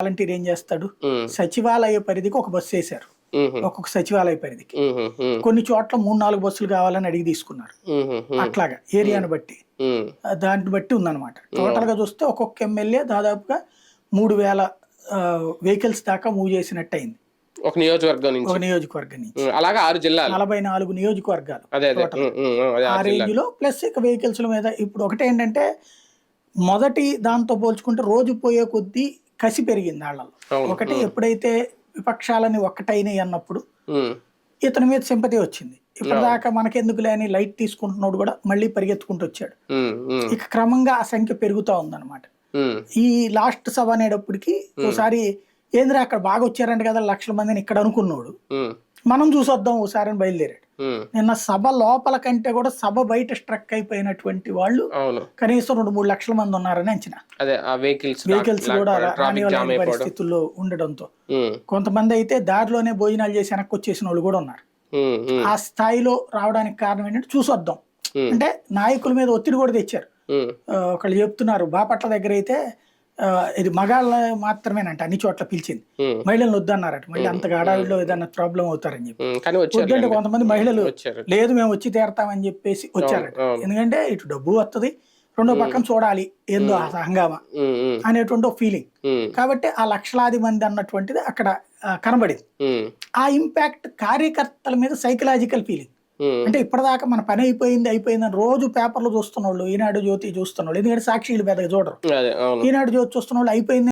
Volunteer ఏం చేస్తాడు? హ్మ్. సచివాలయ పరిధికి ఒక బస్సు వేశారు. హుహు. ఒక్కొక్క సచివాలయ పరిధికి. హుహు. హ్మ్. కొన్ని చోట్ల 3, 4 బస్సులు కావాలని అడిగి తీసుకున్నారు. హుహు. హ్మ్. అట్లాగా హ్మ్. ఏరియాను బట్టి. హ్మ్. దాన్ని బట్టి ఉందన్నమాట. అవును. టోటల్‌గా చూస్తే ఒక్కొక్క ఎమ్మెల్యే దాదాపుగా 3000 వెహికల్స్ దాకా మూవ్ చేసినట్టయింది. ఒక నియోజకవర్గం ఒక నుంచి. నియోజకవర్గం నుంచి. అలాగా 6 జిల్లాలు. 44 నియోజకవర్గాలు అదే. టోటల్‌గా. అదే ఆ 6 జిల్లాలు. రేంజ్‌లో ప్లస్ ఇక వెహికల్స్‌ల మీద ఇప్పుడు ఒకటేంటంటే మొదటి దాంతో పోల్చుకుంటే రోజు పోయే కొద్దీ కసి పెరిగింది ఆళ్ళలో. అవును. ఒకటి హ్మ్. ఎప్పుడైతే విపక్షాలని ఒక్కటైనయి అన్నప్పుడు హ్మ్. ఇతని మీద సింపతి వచ్చింది. అవును. ఇప్పటిదాకా మనకెందుకులే అని లైట్ తీసుకుంటున్నోడు కూడా మళ్ళీ పరిగెత్తుకుంటూ వచ్చాడు. హ్మ్. హ్మ్. ఇక క్రమంగా ఆ సంఖ్య పెరుగుతా ఉందన్నమాట. హ్మ్. ఈ లాస్ట్ సభ అనేటప్పటికి హ్మ్. ఓసారి ఏందిరా అక్కడ బాగా వచ్చారంట కదా లక్షల మందిని ఇక్కడ అనుకున్నోడు హ్మ్. మనం చూసొద్దాం ఓసారి అని బయలుదేరాడు. హ్మ్. నిన్న సభ లోపల కంటే కూడా సభ బయట స్ట్రక్ అయిపోయినటువంటి వాళ్ళు అవును. కనీసం 2-3 లక్షల మంది ఉన్నారని అంచనా. అదే ఆ వెహికల్స్ వెహికల్స్ కూడా ట్రాఫిక్ జామ్ రానివ్వలేని అయిపోవడం. పరిస్థితుల్లో ఉండడంతో హ్మ్. కొంతమంది అయితే దారిలోనే భోజనాలు చేసి వెనక్కి వచ్చేసిన వాళ్ళు కూడా ఉన్నారు. హ్మ్. హ్మ్. ఆ స్థాయిలో రావడానికి కారణం ఏంటంటే చూసొద్దాం. హ్మ్. అంటే నాయకుల మీద ఒత్తిడి కూడా తెచ్చారు. హ్మ్. ఒకళ్ళు చెప్తున్నారు బాపట్ల దగ్గర అయితే ఇది మగాళ్ళ మాత్రమేనంట అన్ని చోట్ల పిలిచింది. హ్మ్. మహిళలను వద్దన్నారట. మళ్ళీ హ్మ్. అంతగా హడావిడిలో ఏదన్నా ప్రాబ్లం అవుతారని చెప్పి. హ్మ్. కానీ వద్దంటే వచ్చారులెండి. కొంతమంది మహిళలు వచ్చారు. లేదు మేము వచ్చి తీరతామని చెప్పేసి అవును. వచ్చారట. అవును. ఎందుకంటే ఇటు డబ్బు వస్తది. రెండో హ్మ్. పక్కన చూడాలి ఏందో ఆ హ్మ్. హంగామా హ్మ్. హ్మ్. అనేటువంటి ఒక ఫీలింగ్. హ్మ్. కాబట్టి ఆ లక్షలాది మంది అన్నటువంటిది అక్కడ కనబడింది. హ్మ్. ఆ ఇంపాక్ట్ కార్యకర్తల మీద సైకలాజికల్ ఫీలింగ్. హ్మ్. అంటే ఇప్పటిదాకా మన పని అయిపోయింది, అయిపోయిందని రోజు పేపర్‌లో చూస్తున్నోళ్ళు, ఈనాడు, జ్యోతి చూస్తున్నోళ్ళు. ఎందుకంటే సాక్షి ఈళ్ళు పెద్దగా చూడరు. అదే. అవును. ఈనాడు, జ్యోతి చూస్తున్నోళ్ళు అయిపోయింది